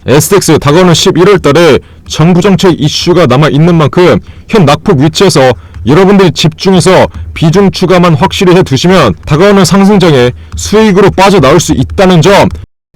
STX 다가오는 11월달에 정부정책 이슈가 남아있는 만큼 현 낙폭 위치에서 여러분들이 집중해서 비중 추가만 확실히 해두시면 다가오는 상승장에 수익으로 빠져나올 수 있다는 점.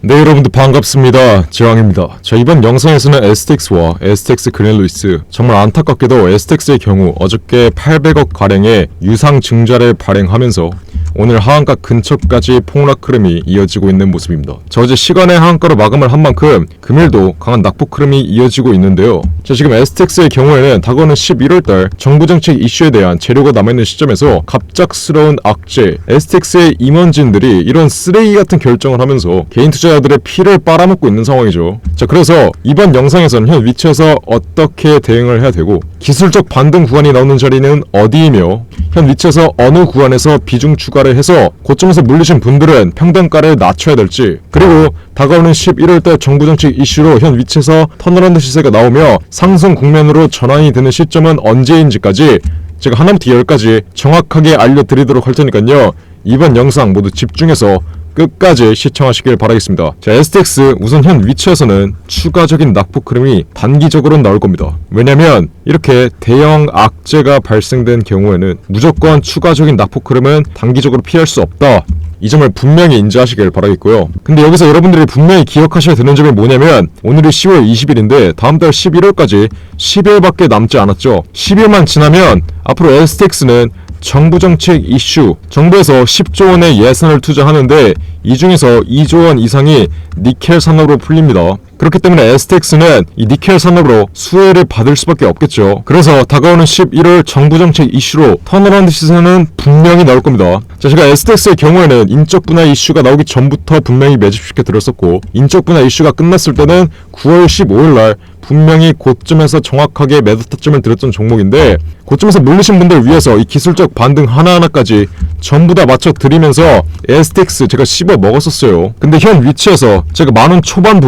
네, 여러분들 반갑습니다. 제왕입니다. 자, 이번 영상에서는 STX와 STX 그랜루이스, 정말 안타깝게도 STX의 경우 어저께 800억 가량의 유상 증자를 발행하면서 오늘 하한가 근처까지 폭락 흐름이 이어지고 있는 모습입니다. 자, 어제 시간의 하한가로 마감을 한 만큼 금일도 강한 낙폭 흐름이 이어지고 있는데요. 자, 지금 STX의 경우에는 다가오는 11월달 정부정책 이슈에 대한 재료가 남아있는 시점에서 갑작스러운 악재, STX의 임원진들이 이런 쓰레기 같은 결정을 하면서 개인 투자자들의 피를 빨아먹고 있는 상황이죠. 자, 그래서 이번 영상에서는 현 위치에서 어떻게 대응을 해야 되고, 기술적 반등 구간이 나오는 자리는 어디이며, 현 위치에서 어느 구간에서 비중 추가를 해서 고점에서 물리신 분들은 평단가를 낮춰야 될지, 그리고 다가오는 11월달 정부정책 이슈로 현 위치에서 턴어라운드 시세가 나오며 상승 국면으로 전환이 되는 시점은 언제인지까지 제가 하나부터 10까지 정확하게 알려드리도록 할 테니까요, 이번 영상 모두 집중해서 끝까지 시청하시길 바라겠습니다. 자, STX 우선 현 위치에서는 추가적인 낙폭 흐름이 단기적으로는 나올 겁니다. 왜냐면 이렇게 대형 악재가 발생된 경우에는 무조건 추가적인 낙폭 흐름은 단기적으로 피할 수 없다, 이 점을 분명히 인지하시길 바라겠고요. 근데 여기서 여러분들이 분명히 기억하셔야 되는 점이 뭐냐면, 오늘이 10월 20일인데 다음달 11월까지 10일밖에 남지 않았죠. 10일만 지나면 앞으로 STX는 정부정책 이슈, 정부에서 10조 원의 예산을 투자하는데 이 중에서 2조 원 이상이 니켈 산업으로 풀립니다. 그렇기 때문에 STX는 이 니켈 산업으로 수혜를 받을 수밖에 없겠죠. 그래서 다가오는 11월 정부정책 이슈로 턴어라운드 시세는 분명히 나올 겁니다. 자, 제가 STX의 경우에는 인적 분할 이슈가 나오기 전부터 분명히 매집시켜 드렸었고, 인적 분할 이슈가 끝났을 때는 9월 15일날 분명히 고점에서 정확하게 매도 타점을 드렸던 종목인데, 고점에서 물리신 분들 위해서 이 기술적 반등 하나하나까지 전부 다 맞춰 드리면서 STX 제가 씹어 먹었었어요. 근데 현 위치에서 제가 만원 초반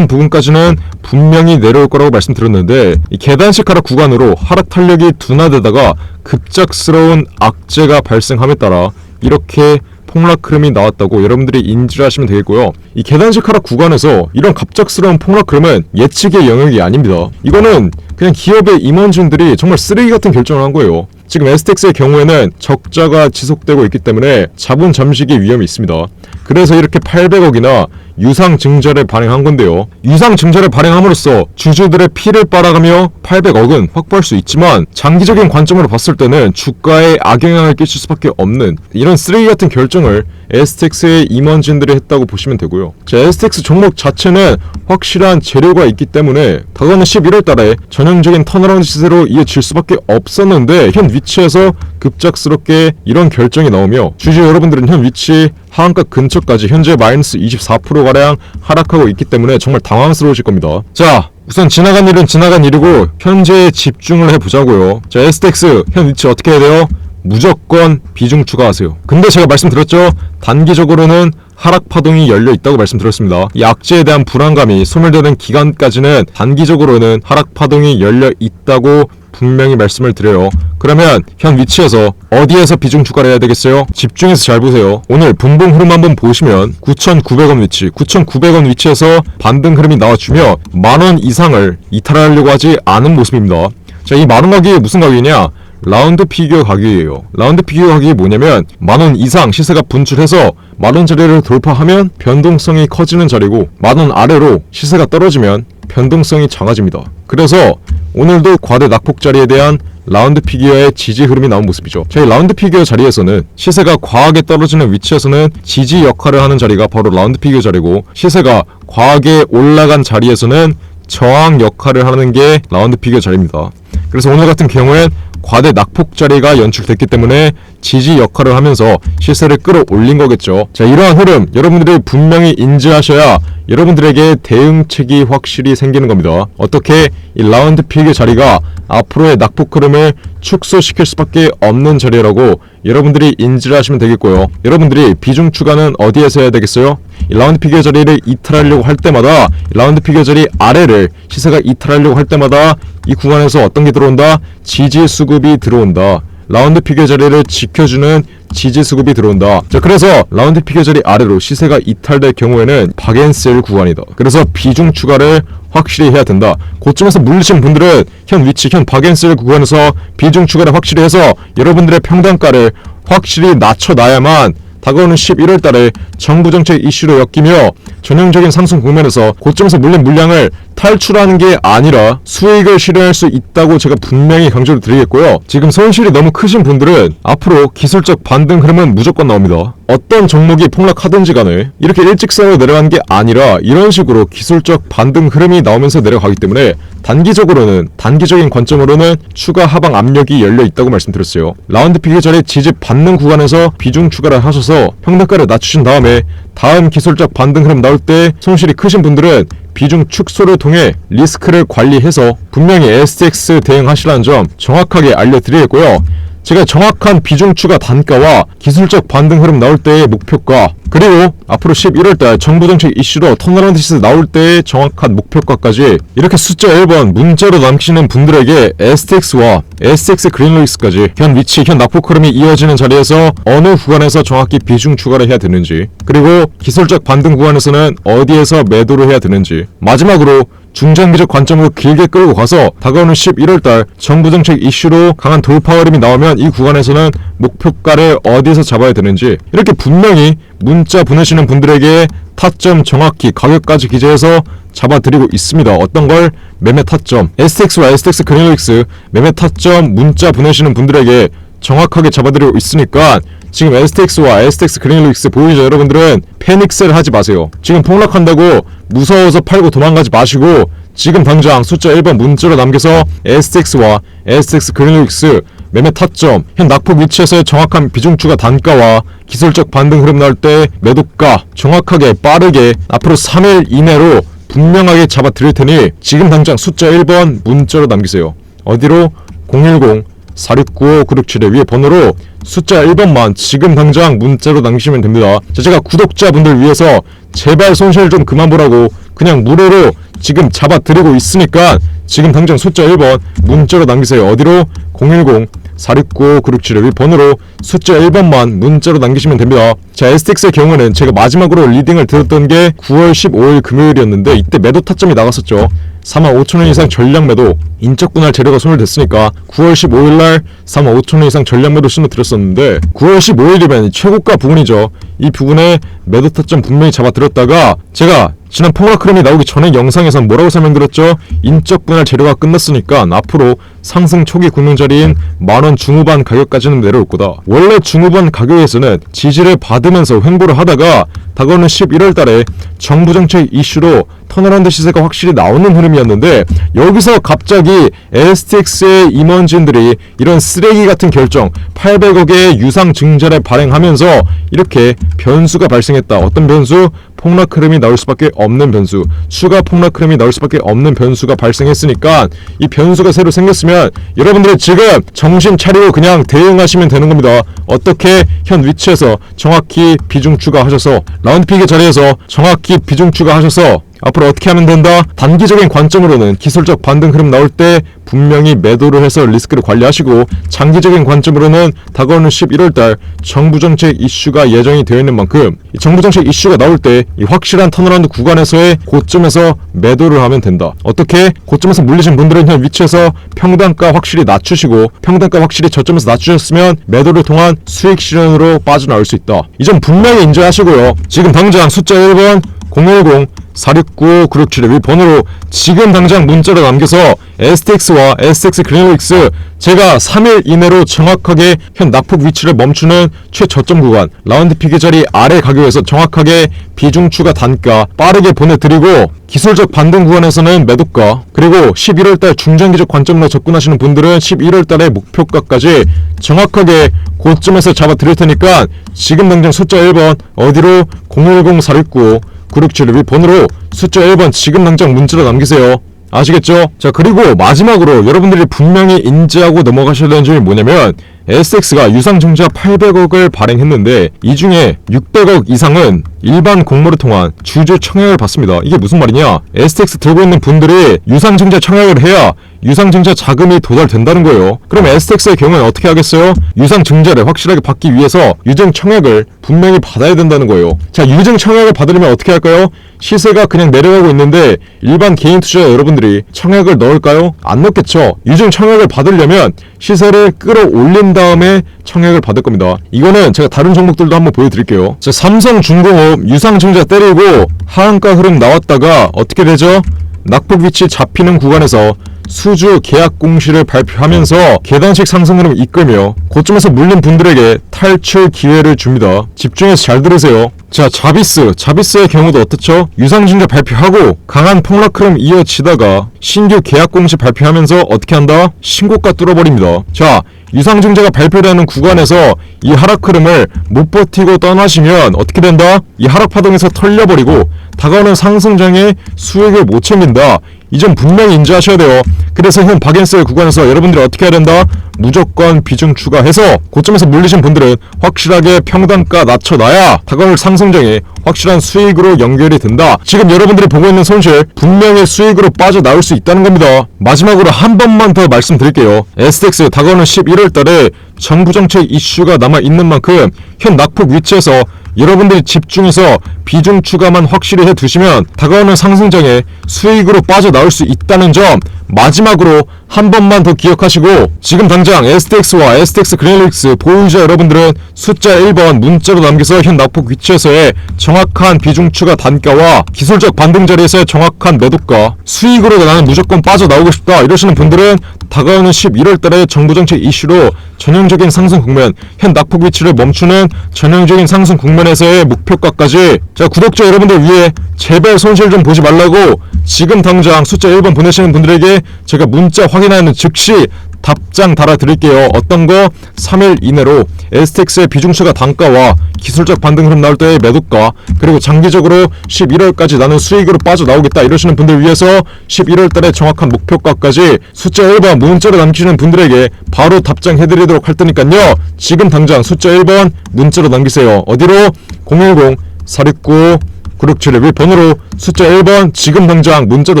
부근까지는 분명히 내려올 거라고 말씀드렸는데, 이 계단식 하락 구간으로 하락 탄력이 둔화되다가 급작스러운 악재가 발생함에 따라 이렇게 폭락 흐름이 나왔다고 여러분들이 인지를 하시면 되겠고요. 이 계단식 하락 구간에서 이런 갑작스러운 폭락 흐름은 예측의 영역이 아닙니다. 이거는 그냥 기업의 임원진들이 정말 쓰레기 같은 결정을 한 거예요. 지금 STX의 경우에는 적자가 지속되고 있기 때문에 자본 잠식의 위험이 있습니다. 그래서 이렇게 800억이나 유상 증자를 발행한 건데요. 유상 증자를 발행함으로써 주주들의 피를 빨아가며 800억은 확보할 수 있지만, 장기적인 관점으로 봤을 때는 주가에 악영향을 끼칠 수밖에 없는 이런 쓰레기 같은 결정을 STX의 임원진들이 했다고 보시면 되고요. 자, STX 종목 자체는 확실한 재료가 있기 때문에 다가오는 11월 달에 전형적인 턴어라운드 시세로 이어질 수밖에 없었는데, 현 위치에서 급작스럽게 이런 결정이 나오며 주주 여러분들은 현 위치 하한가 근처까지 현재 마이너스 24%가량 하락하고 있기 때문에 정말 당황스러우실 겁니다. 자, 우선 지나간 일은 지나간 일이고 현재에 집중을 해보자고요. 자, STX 현 위치 어떻게 해야 돼요? 무조건 비중 추가하세요. 근데 제가 말씀드렸죠, 단기적으로는 하락 파동이 열려 있다고 말씀드렸습니다. 이 악재에 대한 불안감이 소멸되는 기간까지는 단기적으로는 하락 파동이 열려 있다고 분명히 말씀을 드려요. 그러면 현 위치에서 어디에서 비중 추가를 해야 되겠어요? 집중해서 잘 보세요. 오늘 분봉 흐름 한번 보시면 9,900원 위치, 9,900원 위치에서 반등 흐름이 나와주며 만원 이상을 이탈하려고 하지 않은 모습입니다. 자, 이 만원 가격이 무슨 가격이냐? 라운드 피규어 가격이에요. 라운드 피규어 가격이 뭐냐면 만원 이상 시세가 분출해서 만원 자리를 돌파하면 변동성이 커지는 자리고, 만원 아래로 시세가 떨어지면 변동성이 작아집니다. 그래서 오늘도 과대 낙폭 자리에 대한 라운드 피규어의 지지 흐름이 나온 모습이죠. 저희 라운드 피규어 자리에서는 시세가 과하게 떨어지는 위치에서는 지지 역할을 하는 자리가 바로 라운드 피규어 자리고, 시세가 과하게 올라간 자리에서는 저항 역할을 하는 게 라운드 피규어 자리입니다. 그래서 오늘 같은 경우엔 과대 낙폭 자리가 연출됐기 때문에 지지 역할을 하면서 시세를 끌어올린 거겠죠. 자, 이러한 흐름 여러분들이 분명히 인지하셔야 여러분들에게 대응책이 확실히 생기는 겁니다. 어떻게 이 라운드 피규어 자리가 앞으로의 낙폭 흐름을 축소시킬 수밖에 없는 자리라고 여러분들이 인지를 하시면 되겠고요. 여러분들이 비중 추가는 어디에서 해야 되겠어요? 이 라운드 피규어 자리를 이탈하려고 할 때마다, 라운드 피규어 자리 아래를 시세가 이탈하려고 할 때마다 이 구간에서 어떤 게 들어온다? 지지 수급이 들어온다. 라운드 피겨 자리를 지켜주는 지지 수급이 들어온다. 자, 그래서 라운드 피겨 자리 아래로 시세가 이탈될 경우에는 박앤셀 구간이다. 그래서 비중 추가를 확실히 해야 된다. 고점에서 물리신 분들은 현 위치, 현 박앤셀 구간에서 비중 추가를 확실히 해서 여러분들의 평단가를 확실히 낮춰놔야만 다가오는 11월 달에 정부 정책 이슈로 엮이며 전형적인 상승 국면에서 고점에서 물린 물량을 탈출하는 게 아니라 수익을 실현할 수 있다고 제가 분명히 강조를 드리겠고요. 지금 손실이 너무 크신 분들은 앞으로 기술적 반등 흐름은 무조건 나옵니다. 어떤 종목이 폭락하든지 간에 이렇게 일직선으로 내려가는 게 아니라 이런 식으로 기술적 반등 흐름이 나오면서 내려가기 때문에 단기적인 관점으로는 추가 하방 압력이 열려 있다고 말씀드렸어요. 라운드 피겨 자리 지지 받는 구간에서 비중 추가를 하셔서 평단가를 낮추신 다음에 다음 기술적 반등 흐름 나올 때 손실이 크신 분들은 비중 축소를 통해 리스크를 관리해서 분명히 STX 대응하시라는 점 정확하게 알려드리겠고요. 제가 정확한 비중 추가 단가와 기술적 반등 흐름 나올 때의 목표가, 그리고 앞으로 11월달 정부정책 이슈로 턴어라운드 시세 나올 때의 정확한 목표가까지 이렇게 숫자 1번 문자로 남기시는 분들에게 STX와 STX 그린로이스까지 현 위치, 현 낙폭 흐름이 이어지는 자리에서 어느 구간에서 정확히 비중 추가를 해야 되는지, 그리고 기술적 반등 구간에서는 어디에서 매도를 해야 되는지, 마지막으로 중장기적 관점으로 길게 끌고 가서 다가오는 11월달 정부정책 이슈로 강한 돌파 흐름이 나오면 이 구간에서는 목표가를 어디에서 잡아야 되는지 이렇게 분명히 문자 보내시는 분들에게 타점 정확히 가격까지 기재해서 잡아드리고 있습니다. 어떤 걸? 매매 타점, STX와 STX 그린로이스 매매 타점 문자 보내시는 분들에게 정확하게 잡아드리고 있으니까 지금 STX와 STX 그린로이스 보이죠? 여러분들은 패닉셀 하지 마세요. 지금 폭락한다고 무서워서 팔고 도망가지 마시고 지금 당장 숫자 1번 문자로 남겨서 STX와 STX 그린로이스 매매 타점, 현 낙폭 위치에서의 정확한 비중 추가 단가와 기술적 반등 흐름 나올 때 매도가 정확하게 빠르게 앞으로 3일 이내로 분명하게 잡아 드릴 테니 지금 당장 숫자 1번 문자로 남기세요. 어디로? 010-4695-9671 위에 번호로 숫자 1번만 지금 당장 문자로 남기시면 됩니다. 자, 제가 구독자분들 위해서 제발 손실 좀 그만 보라고 그냥 무료로 지금 잡아드리고 있으니까 지금 당장 숫자 1번 문자로 남기세요. 어디로? 010-4695-9671 위 번호로 숫자 1번만 문자로 남기시면 됩니다. 자, STX의 경우는 제가 마지막으로 리딩을 들었던 게 9월 15일 금요일이었는데 이때 매도 타점이 나갔었죠. 45,000원 이상 전량 매도, 인적 분할 재료가 손을댔으니까 9월 15일날 45,000원 이상 전량 매도 신호 드렸었는데 9월 15일이면 최고가 부분이죠. 이 부분에 매도 타점 분명히 잡아드렸다가 제가 지난 폭락 흐름이 나오기 전에 영상에선 뭐라고 설명드렸죠? 인적 분할 재료가 끝났으니까 앞으로 상승 초기 국면자리인 만원 중후반 가격까지는 내려올 거다. 원래 중후반 가격에서는 지지를 받으면서 횡보를 하다가 다가오는 11월 달에 정부 정책 이슈로 턴어라운드 시세가 확실히 나오는 흐름이었는데 여기서 갑자기 STX의 임원진들이 이런 쓰레기 같은 결정 800억의 유상 증자를 발행하면서 이렇게 변수가 발생했다. 어떤 변수? 폭락 흐름이 나올 수밖에 없는 변수, 추가 폭락 흐름이 나올 수밖에 없는 변수가 발생했으니까 이 변수가 새로 생겼으면 여러분들이 지금 정신 차리고 그냥 대응하시면 되는 겁니다. 어떻게? 현 위치에서 정확히 비중 추가하셔서 라운드 픽의 자리에서 정확히 비중 추가하셔서 앞으로 어떻게 하면 된다? 단기적인 관점으로는 기술적 반등 흐름 나올 때 분명히 매도를 해서 리스크를 관리하시고 장기적인 관점으로는 다가오는 11월달 정부정책 이슈가 예정이 되어 있는 만큼 이 정부정책 이슈가 나올 때 이 확실한 턴어라운드 구간에서의 고점에서 매도를 하면 된다. 어떻게? 고점에서 물리신 분들은 현 위치에서 평단가 확실히 낮추시고 평단가 확실히 저점에서 낮추셨으면 매도를 통한 수익 실현으로 빠져나올 수 있다. 이 점 분명히 인지하시고요. 지금 당장 숫자 1번 010-4695-9671 위 번호로 지금 당장 문자로 남겨서 STX와 STX 그린로이스 제가 3일 이내로 정확하게 현 낙폭 위치를 멈추는 최저점 구간 라운드 피겨 자리 아래 가격에서 정확하게 비중 추가 단가 빠르게 보내드리고 기술적 반등 구간에서는 매도가, 그리고 11월달 중장기적 관점으로 접근하시는 분들은 11월달의 목표가까지 정확하게 고점에서 잡아드릴 테니까 지금 당장 숫자 1번 어디로? 010-4695-9671 위 번호로 숫자 1번 지금 당장 문자로 남기세요. 아시겠죠? 자, 그리고 마지막으로 여러분들이 분명히 인지하고 넘어가셔야 되는 점이 뭐냐면 STX가 유상증자 800억을 발행했는데 이 중에 600억 이상은 일반 공모를 통한 주주 청약을 받습니다. 이게 무슨 말이냐? STX 들고 있는 분들이 유상증자 청약을 해야 유상증자 자금이 도달된다는 거예요. 그럼 STX의 경우는 어떻게 하겠어요? 유상증자를 확실하게 받기 위해서 유증 청약을 분명히 받아야 된다는 거예요. 자, 유증 청약을 받으려면 어떻게 할까요? 시세가 그냥 내려가고 있는데 일반 개인 투자자 여러분들이 청약을 넣을까요? 안 넣겠죠. 유증 청약을 받으려면 시세를 끌어올린 다음에 청약을 받을 겁니다. 이거는 제가 다른 종목들도 한번 보여드릴게요. 자, 삼성중공업 유상증자 때리고 하한가 흐름 나왔다가 어떻게 되죠? 낙폭 위치 잡히는 구간에서 수주 계약 공시를 발표하면서 계단식 상승 흐름을 이끌며 고점에서 물린 분들에게 탈출 기회를 줍니다. 집중해서 잘 들으세요. 자, 자비스의 경우도 어떻죠? 유상증자 발표하고 강한 폭락 흐름 이어지다가 신규 계약 공시 발표하면서 어떻게 한다? 신고가 뚫어버립니다. 자, 유상증자가 발표되는 구간에서 이 하락 흐름을 못 버티고 떠나시면 어떻게 된다? 이 하락 파동에서 털려버리고 다가오는 상승장에 수익을 못 챙긴다. 이 점 분명히 인지하셔야 돼요. 그래서 현 박앤셀 구간에서 여러분들이 어떻게 해야 된다? 무조건 비중 추가해서 고점에서 물리신 분들은 확실하게 평단가 낮춰놔야 다가올 상승장에 확실한 수익으로 연결이 된다. 지금 여러분들이 보고 있는 손실 분명히 수익으로 빠져나올 수 있다는 겁니다. 마지막으로 한 번만 더 말씀드릴게요. STX 다가오는 11월달에 정부정책 이슈가 남아있는 만큼 현 낙폭 위치에서 여러분들이 집중해서 비중 추가만 확실히 해두시면 다가오는 상승장에 수익으로 빠져나올 수 있다는 점 마지막으로 한 번만 더 기억하시고, 지금 당장 STX와 STX 그래놀릭스 보유자 여러분들은 숫자 1번 문자로 남겨서 현 낙폭 위치에서의 정확한 비중 추가 단가와 기술적 반등 자리에서의 정확한 매도가, 수익으로 나는 무조건 빠져나오고 싶다 이러시는 분들은 다가오는 11월달에 정부정책 이슈로 전형적인 상승 국면, 현 낙폭 위치를 멈추는 전형적인 상승 국면에서의 목표가까지, 자, 구독자 여러분들 위해 제발 손실 좀 보지 말라고 지금 당장 숫자 1번 보내시는 분들에게 제가 문자 확인하는 즉시 답장 달아드릴게요. 어떤 거? 3일 이내로 STX의 비중추가 단가와 기술적 반등 흐름 나올 때의 매도가, 그리고 장기적으로 11월까지 나는 수익으로 빠져나오겠다 이러시는 분들 위해서 11월달에 정확한 목표가까지 숫자 1번 문자로 남기시는 분들에게 바로 답장해드리도록 할 테니까요. 지금 당장 숫자 1번 문자로 남기세요. 어디로? 010-469-9671 번호로 숫자 1번 지금 당장 문자로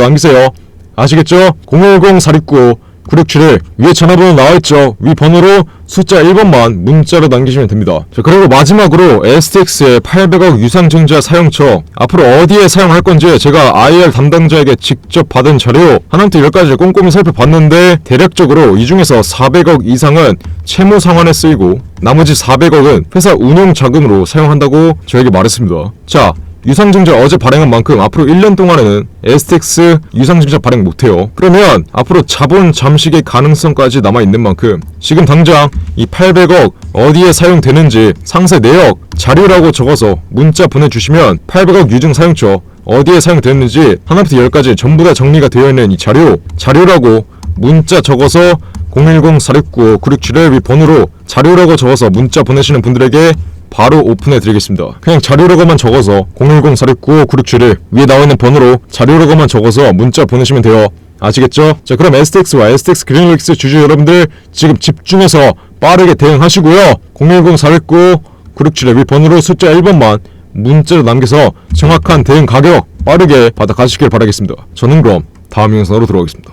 남기세요. 아시겠죠? 010-469-9671 위에 전화번호 나와있죠? 위 번호로 숫자 1번만 문자로 남기시면 됩니다. 자, 그리고 마지막으로 STX의 800억 유상증자 사용처 앞으로 어디에 사용할 건지 제가 IR 담당자에게 직접 받은 자료 하나부터 10까지 꼼꼼히 살펴봤는데, 대략적으로 이 중에서 400억 이상은 채무 상환에 쓰이고 나머지 400억은 회사 운용 자금으로 사용한다고 저에게 말했습니다. 자, 유상증자 어제 발행한 만큼 앞으로 1년 동안에는 STX 유상증자 발행 못해요. 그러면 앞으로 자본 잠식의 가능성까지 남아있는 만큼 지금 당장 이 800억 어디에 사용되는지 상세 내역 자료라고 적어서 문자 보내주시면 800억 유증 사용처 어디에 사용되었는지 하나부터 10까지 전부 다 정리가 되어 있는 이 자료라고 문자 적어서 010-469-9671 위 번호로 자료라고 적어서 문자 보내시는 분들에게 바로 오픈해 드리겠습니다. 그냥 자료라고만 적어서 010-469-9671 위에 나와있는 번호로 자료라고만 적어서 문자 보내시면 돼요. 아시겠죠? 자, 그럼 STX와 STX 그래놀릭스 주주 여러분들 지금 집중해서 빠르게 대응하시고요. 010-469-9671 위 번호로 숫자 1번만 문자로 남겨서 정확한 대응 가격 빠르게 받아가시길 바라겠습니다. 저는 그럼 다음 영상으로 돌아오겠습니다.